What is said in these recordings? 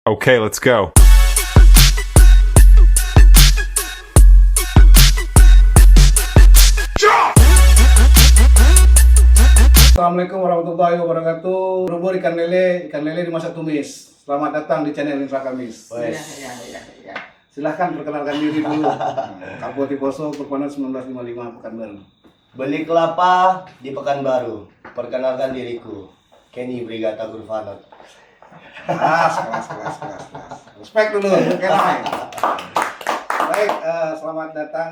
Okay, let's go. Assalamualaikum warahmatullahi wabarakatuh. Berhubung ikan lele dimasak tumis. Selamat datang di channel Indra Kamis. Ya. Silahkan perkenalkan diri dulu. Kapolri Poso Perpanas 1955 Pekanbaru. Beli kelapa di Pekanbaru. Perkenalkan diriku, Kenny Brigata Gurfanot. Kelas. Respect dulu, kenal. Baik, selamat datang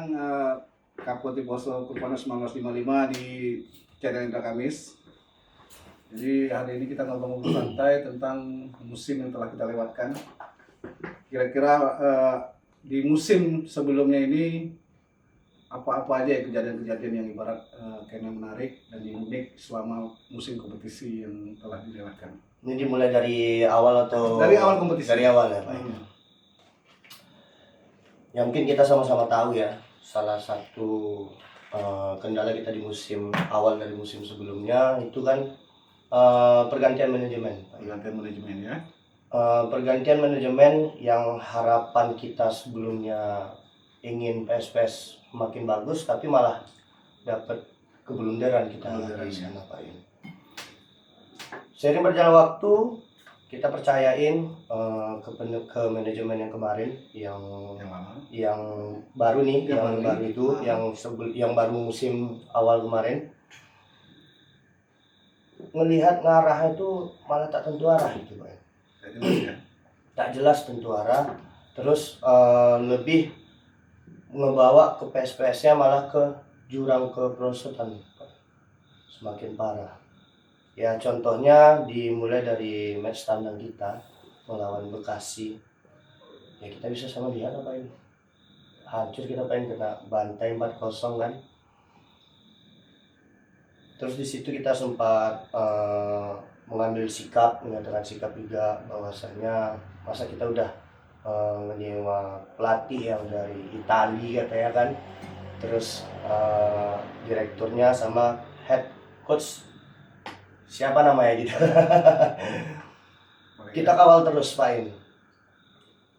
Kapolri Poso Perpanas 1955 di channel Indra Kamis. Jadi hari ini kita ngobrol-ngobrol santai tentang musim yang telah kita lewatkan. Kira-kira di musim sebelumnya ini apa-apa aja ya kejadian-kejadian yang ibarat kena menarik dan unik selama musim kompetisi yang telah dilewatkan. Ini dimulai dari awal atau? Dari awal kompetisi. Dari awal ya Pak. Ya mungkin kita sama-sama tahu ya, salah satu kendala kita di musim awal dari musim sebelumnya itu kan pergantian manajemen. Pergantian manajemen ya. Pergantian manajemen yang harapan kita sebelumnya ingin PSPS makin bagus, tapi malah dapat kebelundaran kita di sana Pak. Seiring berjalan waktu, kita percayain ke manajemen yang kemarin, yang baru nih, yang baru musim awal kemarin, melihat ngarahnya itu malah tak tentu arah gitu Pak. Tak jelas tentu arah, terus lebih ngebawa ke PSPS-nya malah ke jurang keperosotan, semakin parah. Ya contohnya dimulai dari match tandang kita melawan Bekasi. Ya kita bisa sama lihat apa ini. Hancur, kita pengen kena bantai 4-0 kan. Terus di situ kita sempat menyatakan sikap juga bahwasanya masa kita udah menyewa pelatih yang dari Italia katanya kan. Terus direkturnya sama head coach siapa namanya gitu. Kita kawal terus Pak ini.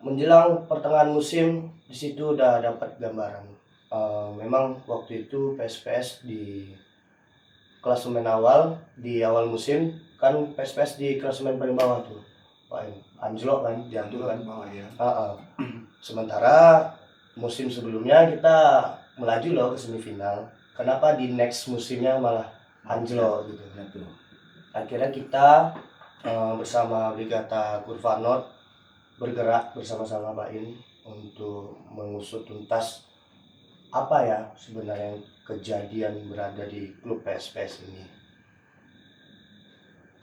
Menjelang pertengahan musim di situ udah dapat gambaran. Memang waktu itu PSPS di klasemen awal di awal musim kan, PSPS di klasemen paling bawah tuh Pak, anjlok kan, jatuh kan. Sementara musim sebelumnya kita melaju loh ke semifinal. Kenapa di next musimnya malah anjlok gitu. Akhirnya kita bersama Brigata Gurfanot bergerak bersama-sama Pak In untuk mengusut tuntas apa ya sebenarnya kejadian berada di klub PSPS ini.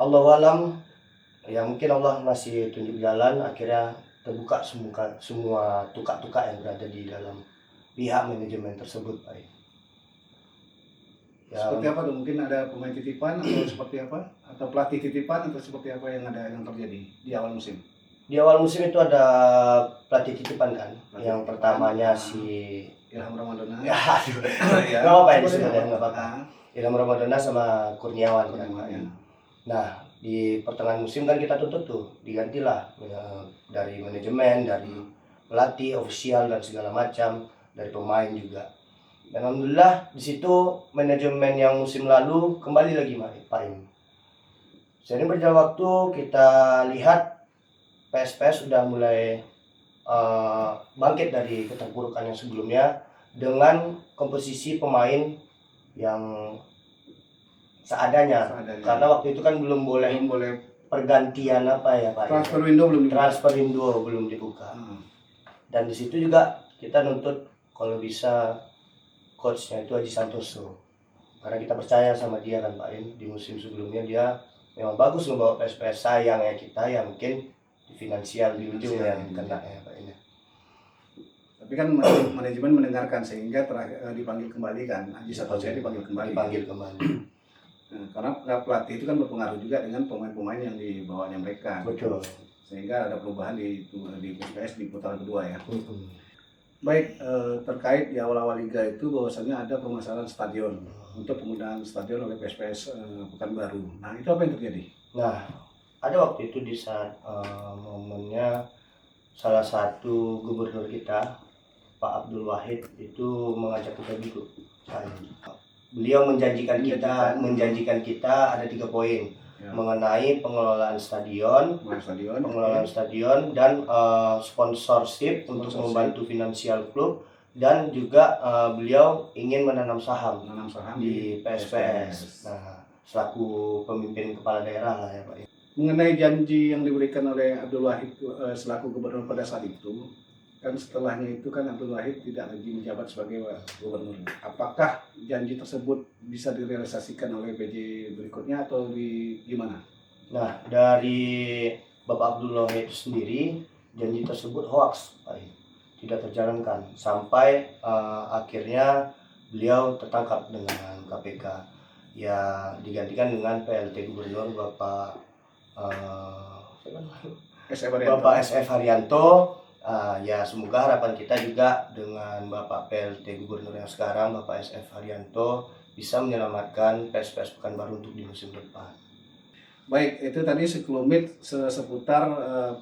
Allahualam, ya mungkin Allah masih tunjuk jalan, akhirnya terbuka semua tukak-tukak yang berada di dalam pihak manajemen tersebut Pak In. Ya, seperti apa tuh? Mungkin ada pemain titipan atau seperti apa? Atau pelatih titipan atau seperti apa yang terjadi di awal musim? Di awal musim itu ada pelatih titipan kan. Yang pertamanya si Ilham Ramadana. Ya, aduh. Enggak apa-apa ya disebutnya, enggak apa-apa. Ilham Ramadana sama Kurniawan kan. Nah, di pertengahan musim kan kita tutup tuh, digantilah dari manajemen, dari pelatih, ofisial dan segala macam, dari pemain juga. Dan alhamdulillah di situ manajemen yang musim lalu kembali lagi Pak Im. Seiring berjalan waktu kita lihat PSPS sudah mulai bangkit dari keterpurukan yang sebelumnya dengan komposisi pemain yang seadanya. Karena waktu itu kan belum boleh pergantian apa ya Pak. Transfer window belum dibuka. Dan di situ juga kita nuntut kalau bisa coachnya itu Haji Santoso, karena kita percaya sama dia kan Pak In. Di musim sebelumnya dia memang bagus membawa PSPS, sayang ya kita ya mungkin di finansial di ujung yang kena ya Pak In. Tapi kan manajemen mendengarkan sehingga dipanggil kembali kan, Haji Santoso dipanggil kembali. Karena pelatih itu kan berpengaruh juga dengan pemain-pemain yang dibawanya mereka. Betul. Sehingga ada perubahan di PSPS di putaran kedua ya. Baik, terkait di awal-awal liga itu bahwasanya ada permasalahan stadion untuk penggunaan stadion oleh PSPS Pekanbaru. Nah itu apa yang terjadi? Nah ada waktu itu di saat momennya salah satu gubernur kita, Pak Abdul Wahid, itu mengajak kita gitu. Beliau menjanjikan kita ada 3 poin Ya. mengenai pengelolaan stadion, dan sponsorship untuk membantu finansial klub, dan juga beliau ingin menanam saham di PSPS. Nah, selaku pemimpin kepala daerah lah ya Pak. Mengenai janji yang diberikan oleh Abdul Wahid selaku gubernur pada saat itu, kan setelahnya itu kan Abdul Wahid tidak lagi menjabat sebagai gubernur. Apakah janji tersebut bisa direalisasikan oleh PJ berikutnya atau gimana? Nah, dari Bapak Abdul Wahid sendiri, janji tersebut hoax, Pak. Tidak terjalankan sampai akhirnya beliau tertangkap dengan KPK. Ya, digantikan dengan PLT Gubernur Bapak SF Haryanto. Ya, semoga harapan kita juga dengan Bapak PLT Gubernur yang sekarang, Bapak SF Haryanto, bisa menyelamatkan PSPS Pekanbaru untuk di musim depan. Baik, itu tadi sekelumit seputar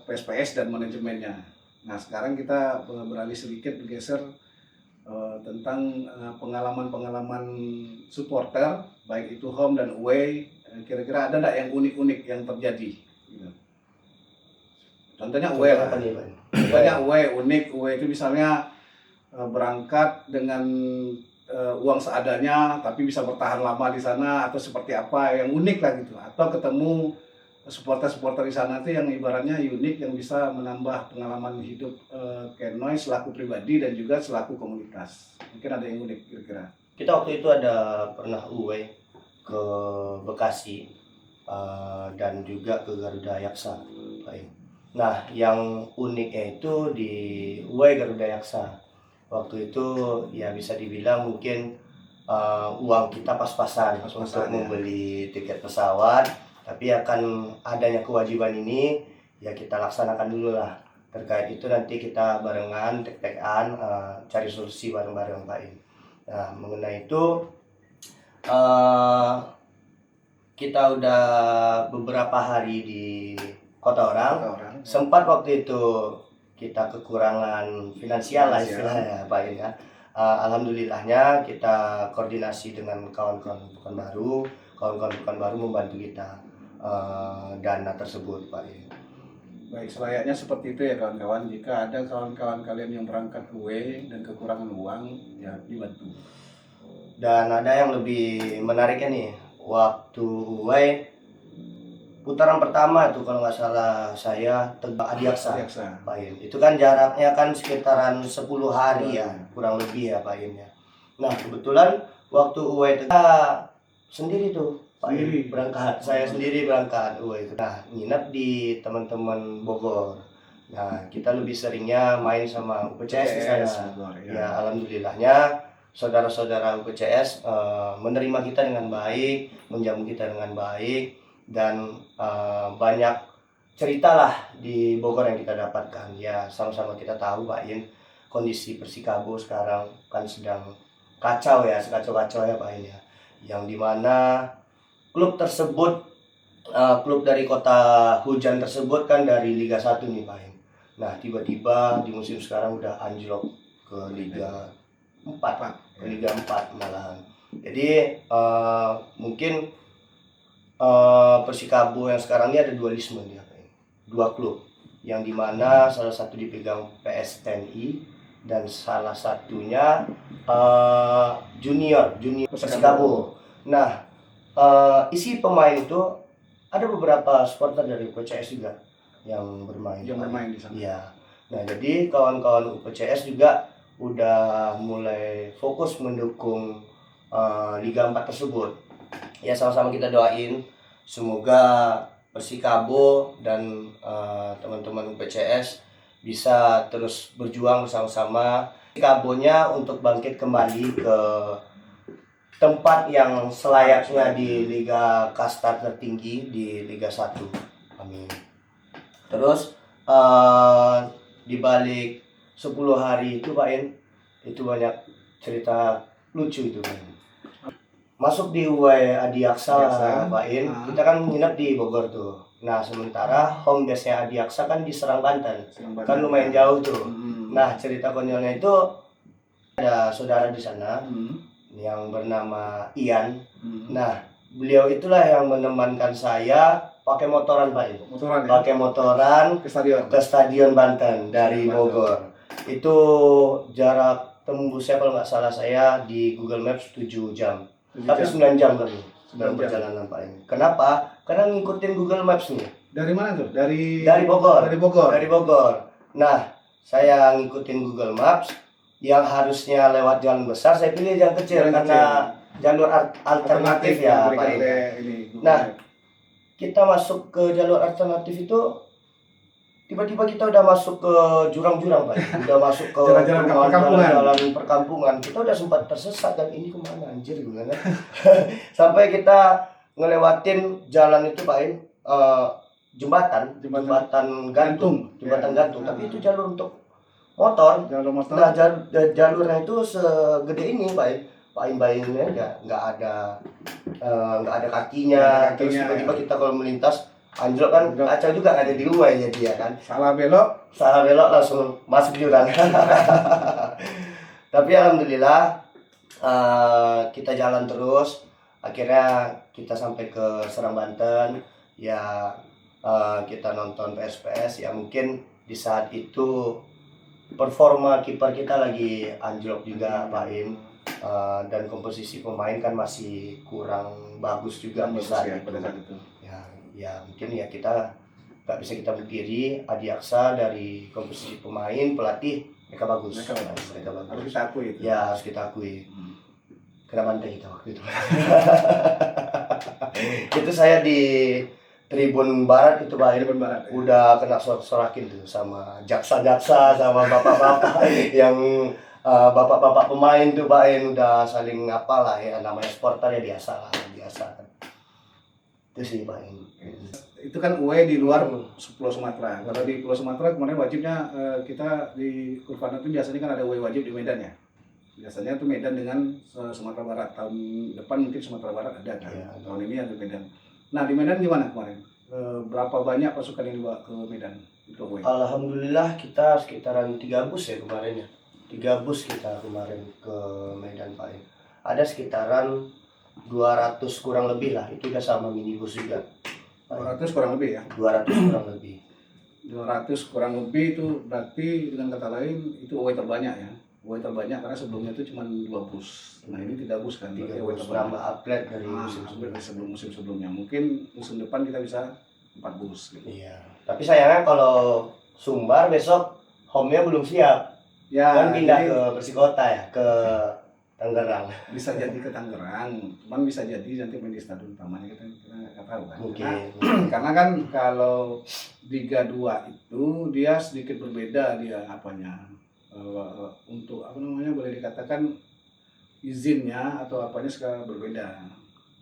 PSPS dan manajemennya. Nah, sekarang kita beralih sedikit bergeser tentang pengalaman-pengalaman supporter, baik itu home dan away. Kira-kira ada nggak yang unik-unik yang terjadi? Gitu. Contohnya away lah. Contohnya away, unik. Away itu misalnya berangkat dengan uang seadanya tapi bisa bertahan lama di sana, atau seperti apa yang unik lah gitu, atau ketemu supporter di sana itu yang ibaratnya unik, yang bisa menambah pengalaman hidup Ken Noy selaku pribadi dan juga selaku komunitas. Mungkin ada yang unik kira-kira. Kita waktu itu ada pernah away ke Bekasi dan juga ke Garuda Yaksa. Nah, yang uniknya itu di away Garuda Yaksa. Waktu itu ya bisa dibilang mungkin uang kita pas-pasan untuk membeli tiket pesawat, tapi akan adanya kewajiban ini ya kita laksanakan dulu lah. Terkait itu nanti kita barengan, tek-tekan, cari solusi bareng-bareng Pak. Nah, mengenai itu kita udah beberapa hari di Kota Orang. Sempat waktu itu kita kekurangan finansial lah istilahnya Pak ya. Alhamdulillahnya kita koordinasi dengan kawan-kawan Pekanbaru membantu kita dana tersebut Pak ya. Baik, selayaknya seperti itu ya kawan-kawan. Jika ada kawan-kawan kalian yang berangkat away dan kekurangan uang, ya dibantu. Dan ada yang lebih menariknya nih, waktu away putaran pertama itu kalau nggak salah saya Tegal Adiaksa Pak Im. Itu kan jaraknya kan sekitaran 10 hari ya, kurang lebih ya Pak Im ya. Nah, kebetulan waktu away itu sendiri tuh Pak Im berangkat, saya sendiri berangkat away itu. Nah, nginep di teman-teman Bogor. Nah, kita lebih seringnya main sama UPCS di sana. Ya, alhamdulillahnya saudara-saudara UPCS menerima kita dengan baik, menjamu kita dengan baik. Dan banyak cerita lah di Bogor yang kita dapatkan. Ya, sama-sama kita tahu Pak In, kondisi Persikabo sekarang kan sedang kacau ya, sekacau-kacau ya Pak In ya. Yang dimana klub tersebut, klub dari kota hujan tersebut kan dari Liga 1 nih Pak In. Nah, tiba-tiba di musim sekarang udah anjlok ke Liga 4, ke Liga 4 malahan. Jadi mungkin Persikabo yang sekarang ini ada dualisme dia, 2 klub, yang dimana salah satu dipegang PS TNI dan salah satunya junior Persikabo. Nah, isi pemain itu ada beberapa supporter dari UPCS juga yang bermain di sana. Ya. Nah, jadi kawan-kawan UPCS juga udah mulai fokus mendukung Liga 4 tersebut. Ya, sama-sama kita doain semoga Persikabo dan teman-teman UPCS bisa terus berjuang bersama-sama Persikabonya untuk bangkit kembali ke tempat yang selayaknya di Liga Kasta tertinggi, di Liga 1. Amin. Terus di balik 10 hari itu Pak In, itu banyak cerita lucu itu Pak In. masuk di UAE Adiaksa Adiaksa. Pak In. Kita kan nginep di Bogor tuh. Nah sementara home base-nya Adiaksa kan di Serang Banten. Kan lumayan jauh tuh. Nah cerita konyolnya itu ada saudara di sana yang bernama Ian. Nah beliau itulah yang menemankan saya pakai motoran Pak In. Motoran ya? Pakai motoran Ke stadion Banten dari Banten. Bogor. Itu jarak tembusnya kalau nggak salah saya di Google Maps 7 jam. 7 Tapi jam. 9 jam kali 9 dalam jam. perjalanan Pak ini. Kenapa? Karena ngikutin Google Maps nih. Dari mana tuh? Dari Bogor. Dari Bogor. Dari Bogor. Nah, saya ngikutin Google Maps yang harusnya lewat jalan besar, saya pilih jalan kecil karena jalur alternatif ya Pak ini. Nah, kita masuk ke jalur alternatif itu tiba-tiba kita udah masuk ke jurang-jurang Pak. Udah masuk ke jalan perkampungan. Kita udah sempat tersesat dan ini kemana anjir gimana? Sampai kita ngelewatin jalan itu Pak In, jembatan gantung. Tapi itu jalur untuk motor. Nah, jalurnya itu segede ini Pak In. Pain-painnya nggak ada kakinya. Terus tiba-tiba kita kalau melintas anjlok kan, kaca juga nggak ada di luar ya dia kan. Salah belok langsung masuk jurang. Tapi alhamdulillah kita jalan terus. Akhirnya kita sampai ke Serang Banten. Ya kita nonton PS ya mungkin di saat itu performa kiper kita lagi anjlok juga Pak In. Dan komposisi pemain kan masih kurang bagus juga pada saat itu. Ya mungkin ya kita nggak bisa kita pungkiri Adiaksa dari komposisi pemain, pelatih mereka bagus. Mereka bagus. Harus kita akui itu. Ya harus kita akui. Kena bantai kita waktu itu. Itu saya di Tribun Barat itu Pak. Tribun Barat. Ya. Udah kena sorak-sorakin tuh sama jaksa-jaksa sama bapak-bapak yang bapak-bapak pemain tuh Pak In udah saling apalah ya namanya supporter ya biasa kan. Itu sih Pak In. Itu kan UE di luar Pulau Sumatera. Kalau di Pulau Sumatera kemarin wajibnya kita di Kurvana itu biasanya kan ada UE wajib di Medan ya. Biasanya itu Medan dengan Sumatera Barat. Tahun depan mungkin Sumatera Barat ada kan. Ya. Tahun ini ada Medan. Nah di Medan gimana kemarin? Berapa banyak pasukan yang dibawa ke Medan untuk UE? Alhamdulillah kita sekitaran 3 bus ya kemarin ya. 3 bus kita kemarin ke Medan Pak In. Ada sekitaran 200 kurang lebih lah, itu udah sama minibus juga. 200 kurang lebih ya? 200 kurang lebih. 200 kurang lebih itu berarti dengan kata lain itu UE terbanyak ya? UE terbanyak karena sebelumnya itu cuma 2 bus. Nah ini 3 bus kan? 3 bus nambah upgrade dari musim sebelumnya. Mungkin musim depan kita bisa 4 bus gitu. Iya. Tapi sayangnya kalau Sumbar besok home-nya belum siap. Ya, kan pindah ke Persikota ya, ke Tangerang. Bisa jadi ke Tangerang, cuman bisa jadi nanti main di stadion utamanya kita nggak tahu kan. Karena kan kalau Liga 2 itu dia sedikit berbeda dia apanya. Untuk apa namanya boleh dikatakan izinnya atau apanya sekarang berbeda.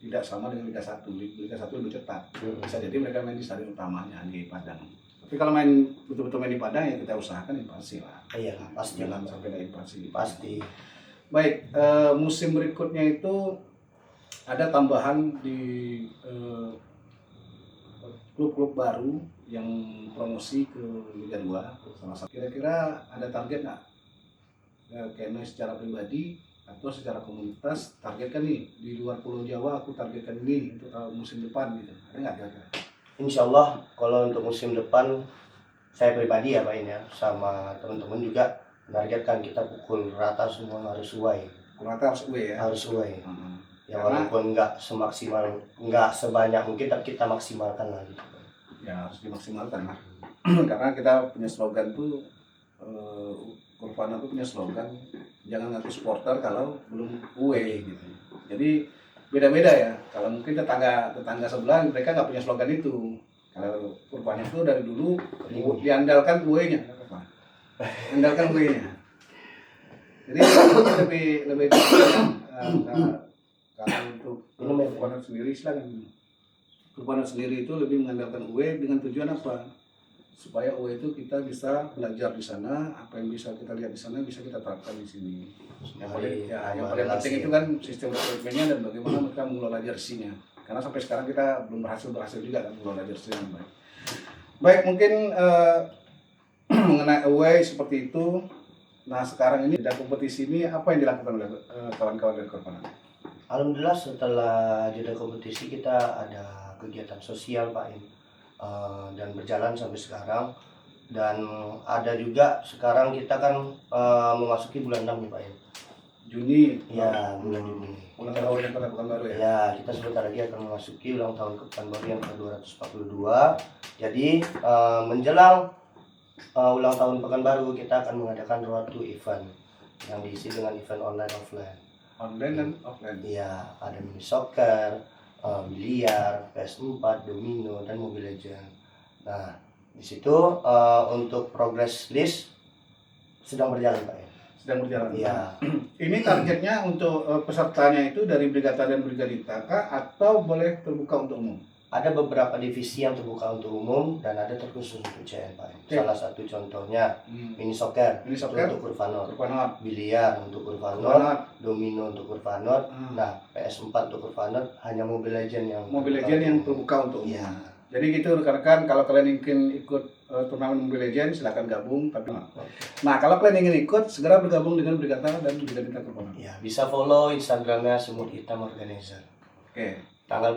Tidak sama dengan Liga 1. Liga 1 lebih cepat. Bisa jadi mereka main di stadion utamanya di Padang. Tapi kalau main betul-betul main di Padang ya kita usahakan invasi lah. Iya, pasti. Jangan sampai ada invasi. Pasti. Baik, musim berikutnya itu ada tambahan di klub-klub baru yang promosi ke Liga 2. Salah satu. Kira-kira ada target nggak? Kayaknya secara pribadi atau secara komunitas targetkan nih di luar Pulau Jawa aku targetkan ini untuk musim depan gitu. Ada nggak kira-kira? Insya Allah kalau untuk musim depan saya pribadi ya Pak ini ya sama teman-teman juga menargetkan kita pukul rata semua harus uai. Rata harus uai ya. Harus uai. Ya walaupun nggak semaksimal, nggak sebanyak mungkin tapi kita maksimalkan lah gitu. Ya harus dimaksimalkan lah. Karena kita punya slogan tuh Kurvana tuh punya slogan jangan ngaku supporter kalau belum uai gitu. Jadi beda-beda ya. Kalau mungkin tetangga sebelah mereka nggak punya slogan itu. Kalau Kurvana itu dari dulu diandalkan UE-nya. Andalkan UE-nya. Jadi lebih kalau untuk Kurvana sendiri silakan. Kurvana sendiri itu lebih mengandalkan UE dengan tujuan apa? supaya UA itu kita bisa belajar di sana, apa yang bisa kita lihat di sana bisa kita terapkan di sini. Yang paling penting itu kan sistem rekrutmennya dan bagaimana mereka mengelola jersinya. Karena sampai sekarang kita belum berhasil juga kan mengelola jersey yang baik. Baik, mungkin mengenai away seperti itu. Nah, sekarang ini ada kompetisi ini, apa yang dilakukan oleh kawan-kawan dari Korpanas? Alhamdulillah setelah jeda kompetisi kita ada kegiatan sosial Pak In, dan berjalan sampai sekarang, dan ada juga sekarang kita kan memasuki bulan 6 nih Pak In. Juni. Ya, bulan Juni. Ulang tahun yang Pekanbaru ya? Ya, kita sebentar lagi akan memasuki ulang tahun Pekanbaru yang ke-242. Jadi menjelang ulang tahun Pekanbaru kita akan mengadakan road to event yang diisi dengan event online offline. Online dan offline. Iya, ada mini soccer, biliar, PS4, domino, dan Mobile Legends. Nah, di situ untuk progress list sedang berjalan Pak ya. Sedang berjalan. Iya. Ini targetnya untuk pesertanya itu dari Brigata dan Brigadita kah atau boleh terbuka untuk umum? Ada beberapa divisi yang terbuka untuk umum dan ada terkhusus untuk CN Pak. Oke. Salah satu contohnya mini soccer, Mini soccer untuk Kurvanot, Kurvanot, biliar untuk Kurvanot, Kurvanot. domino untuk Kurvanot. Nah, PS4 untuk Kurvanot, hanya Mobile Legends yang Mobile terbuka Legends yang untuk umum. terbuka untuk umum. Iya. Jadi gitu rekan-rekan, kalau kalian ingin ikut turnamen Mobile Legends silakan gabung. Tapi nah, kalau kalian ingin ikut segera bergabung dengan Brigata dan Brigadita Kurvanot. Ya, bisa follow Instagramnya Semut Hitam Organizer. Oke. Tanggal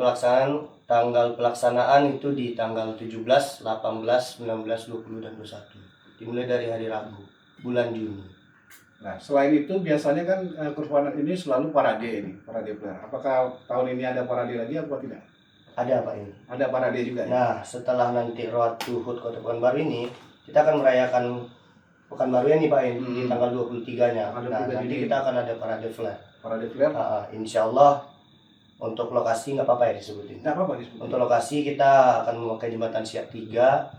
pelaksanaan itu di tanggal 17, 18, 19, 20 dan 21. Dimulai dari hari Rabu, bulan Juni. Nah, selain itu biasanya kan Kurvanot ini selalu parade player. Apakah tahun ini ada parade lagi atau tidak? Ada apa ini? Ada parade juga ya? Nah, setelah nanti Road to Hood Kota Pekanbaru ini, kita akan merayakan Pekanbaru ini Pak In, di tanggal 23-nya. Tanggal 23 Nah, nanti Juni. kita akan ada parade flare. Parade flare? Insya Allah untuk lokasi nggak apa-apa ya disebutin. Nggak apa-apa disebut. Untuk lokasi kita akan memakai jembatan Siak 3.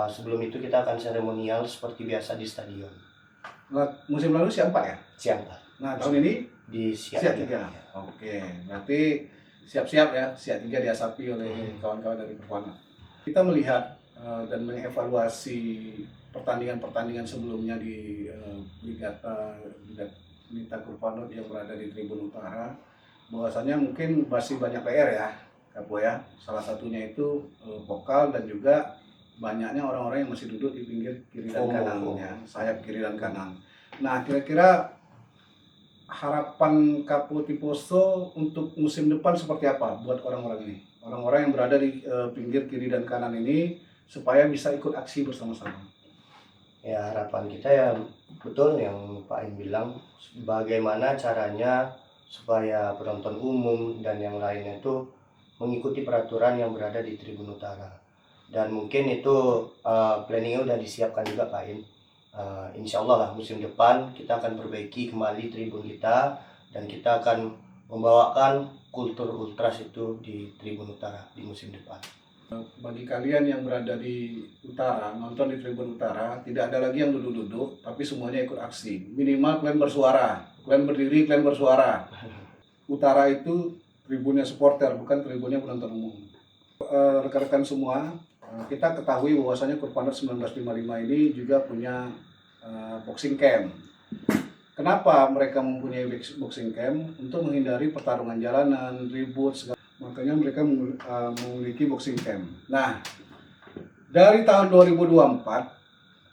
Sebelum itu kita akan seremonial seperti biasa di stadion. Nah, musim lalu siapa ya? Siang Pak. Nah, tahun ini Di Siak Siak 3. 3. Oke, berarti siap-siap ya, Siak 3 diasapi oleh kawan-kawan dari Kurvanot. Kita melihat dan mengevaluasi pertandingan-pertandingan sebelumnya di Brigata Kurvanot yang berada di Tribun Utara, bahwasanya mungkin masih banyak PR ya, Kapo ya. Salah satunya itu vokal dan juga banyaknya orang-orang yang masih duduk di pinggir kiri dan kanannya, sayap kiri dan kanan. Nah, kira-kira harapan Kapo Tiposo untuk musim depan seperti apa buat orang-orang ini? Orang-orang yang berada di pinggir kiri dan kanan ini supaya bisa ikut aksi bersama-sama. Ya, harapan kita ya betul yang Pak In bilang, bagaimana caranya supaya penonton umum dan yang lainnya itu mengikuti peraturan yang berada di Tribun Utara. Dan mungkin itu planningnya udah disiapkan juga Pak In. Insya Allah lah musim depan kita akan perbaiki kembali tribun kita dan kita akan membawakan kultur ultras itu di Tribun Utara di musim depan. Bagi kalian yang berada di utara, nonton di Tribun Utara, tidak ada lagi yang duduk-duduk, tapi semuanya ikut aksi. Minimal kalian bersuara, kalian berdiri, kalian bersuara. Utara itu tribunnya supporter, bukan tribunnya penonton umum. Rekan-rekan semua, kita ketahui bahwasanya Kurvanot 1955 ini juga punya boxing camp. Kenapa mereka mempunyai boxing camp? Untuk menghindari pertarungan jalanan, ribut, segala. Makanya mereka memiliki boxing camp. Nah, dari tahun 2024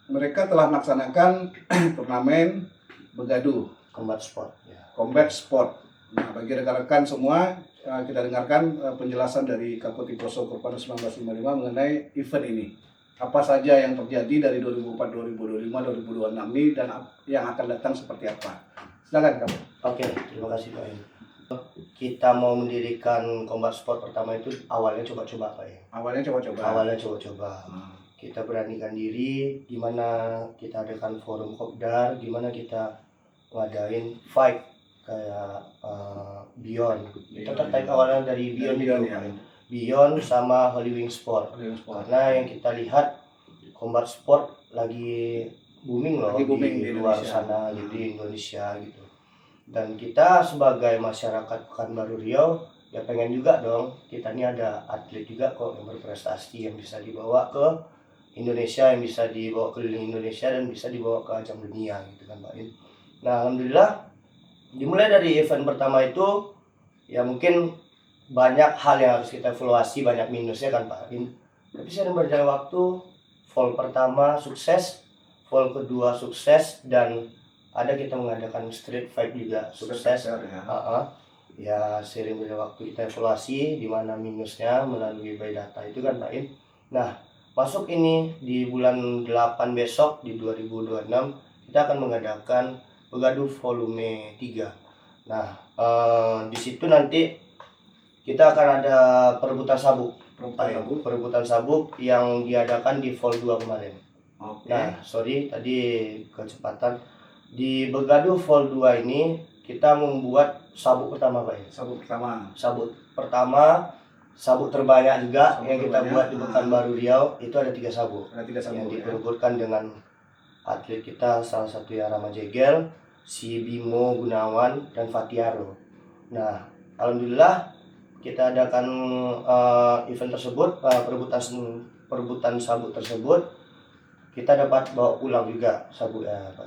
mereka telah melaksanakan turnamen Begaduh Combat Sport. Ya. Combat Sport. Nah, bagi rekan-rekan semua, kita dengarkan penjelasan dari Kapo Tiposo Kurvanot 1955 mengenai event ini. Apa saja yang terjadi dari 2004, 2025, 2026 ini dan yang akan datang seperti apa. Silakan Kapo. Oke, terima kasih Pak In. Kita mau mendirikan Combat Sport pertama itu awalnya coba-coba Pak In. Awalnya coba-coba. Kita beranikan diri, gimana kita adakan forum kopdar, gimana kita ngadain fight kayak Beyond. Kita tertarik awalnya dari Beyond itu, ya. Beyond sama Holy Wing Sport. Karena yang kita lihat Combat Sport lagi booming loh, Lagi booming di di luar Indonesia. sana gitu, di Indonesia gitu. Dan kita sebagai masyarakat Pekanbaru Riau ya pengen juga dong, kita ini ada atlet juga kok yang berprestasi yang bisa dibawa ke Indonesia yang bisa dibawa keliling Indonesia dan bisa dibawa ke ajang dunia gitu kan Pak In. Nah alhamdulillah dimulai dari event pertama itu ya mungkin banyak hal yang harus kita evaluasi, banyak minusnya kan Pak In. Tapi seiring berjalan waktu, fall pertama sukses, fall kedua sukses, dan ada kita mengadakan street fight juga sukses. Ya seiring berjalan waktu kita evaluasi di mana minusnya melalui by data itu kan Pak In. Nah masuk ini di bulan 8 besok di 2026 kita akan mengadakan Begaduh volume 3. Nah di situ nanti kita akan ada perebutan sabuk. Perebutan sabuk yang diadakan di Vol 2 kemarin. Nah, sorry tadi kecepatan. Di Begaduh Vol 2 ini kita membuat sabuk pertama, Pak. Sabuk pertama, sabuk terbanyak juga yang kita buat di Pekanbaru Riau itu ada 3 sabuk. Yang diperebutkan dengan atlet kita salah satu yang Rama Jegel, si Bimo Gunawan dan Fatiaro. Nah, alhamdulillah kita adakan event tersebut, perebutan sabuk tersebut, kita dapat bawa pulang juga sabuknya Pak.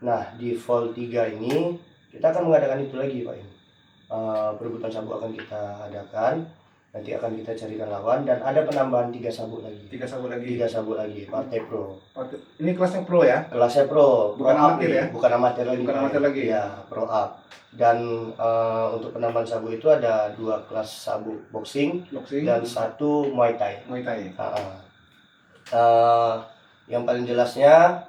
Nah di Vol 3 ini kita akan mengadakan itu lagi Pak. Perebutan sabuk akan kita adakan, nanti akan kita carikan lawan dan ada penambahan 3 sabuk lagi. 3 sabuk lagi, partai pro. Ini kelasnya pro ya? Kelasnya pro, bukan amatir ya? Bukan amatir lagi. Ya, pro up. Dan untuk penambahan sabuk itu ada 2 kelas sabuk boxing dan 1 Muay Thai. Yang paling jelasnya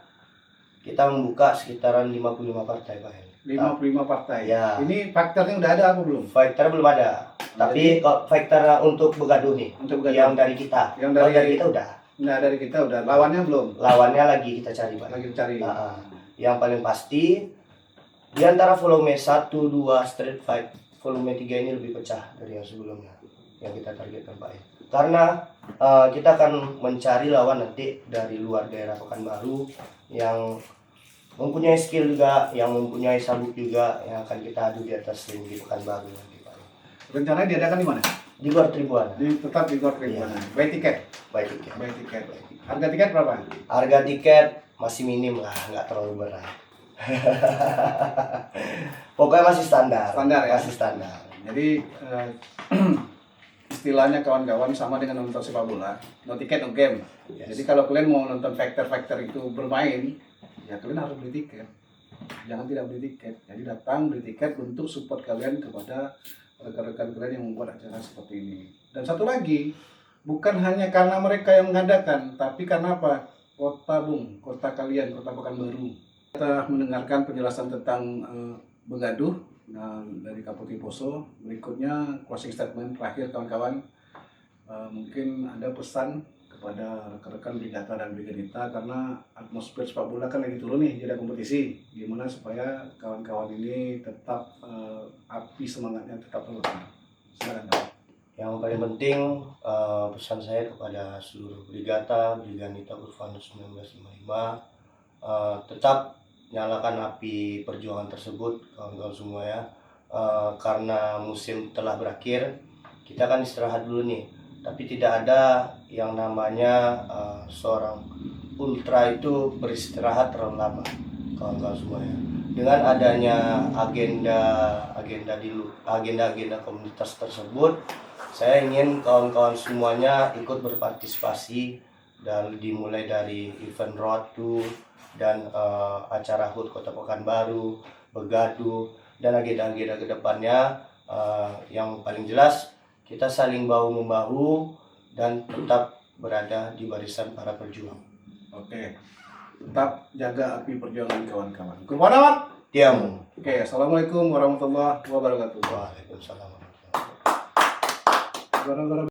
kita membuka sekitaran 55 partai Pak. 55 partai. Ya. Ini faktornya udah ada apa belum? Faktor belum ada. Tapi kalau faktor untuk Begaduh nih, yang dari kita. Yang dari kita udah. Nah, dari kita udah. Lawannya belum? Lawannya lagi kita cari Pak. Yang paling pasti di antara volume 1, 2 street fight, volume 3 ini lebih pecah dari yang sebelumnya yang kita targetkan Pak. Karena kita akan mencari lawan nanti dari luar daerah Pekanbaru yang mempunyai skill juga, yang mempunyai sabuk juga, yang akan kita adu di atas ring di Pekanbaru nanti Pak. Rencananya diadakan di mana? Di Gor Tribuana. Tetap di Gor Tribuana. By tiket. Harga tiket berapa? Harga tiket masih minim lah, nggak terlalu berat. Pokoknya masih standar ya? Masih standar. Jadi istilahnya kawan-kawan sama dengan nonton sepak bola, no tiket no game. Yes. Jadi kalau kalian mau nonton faktor-faktor itu bermain, ya kalian harus beli tiket. Jangan tidak beli tiket. Jadi datang beli tiket untuk support kalian kepada rekan-rekan kalian yang membuat acara seperti ini. Dan satu lagi, bukan hanya karena mereka yang mengadakan, tapi karena apa? Kota kalian, kota Pekanbaru. Kita mendengarkan penjelasan tentang Begaduh dari Kapolri Poso. Berikutnya closing statement terakhir kawan-kawan. Mungkin ada pesan kepada rekan-rekan Brigata dan Brigadita karena atmosfer sepak bola kan lagi turun nih, jadi kompetisi. Gimana supaya kawan-kawan ini tetap api semangatnya tetap terus. Silakan Pak. Yang paling penting pesan saya kepada seluruh Brigata, Brigadita Urfanus 1955, tetap nyalakan api perjuangan tersebut kawan-kawan semua ya. Karena musim telah berakhir, kita kan istirahat dulu nih. Tapi tidak ada yang namanya seorang ultra itu beristirahat terlalu lama kawan-kawan semuanya. Dengan adanya agenda komunitas tersebut, saya ingin kawan-kawan semuanya ikut berpartisipasi dan dimulai dari event road to dan acara HUT Kota Pekanbaru, Begaduh, dan agenda-agenda kedepannya. Yang paling jelas kita saling bahu-membahu dan tetap berada di barisan para perjuang. Oke, tetap jaga api perjuangan kawan-kawan. Kumpul Diam. Oke, assalamualaikum warahmatullahi wabarakatuh. Waalaikumsalam.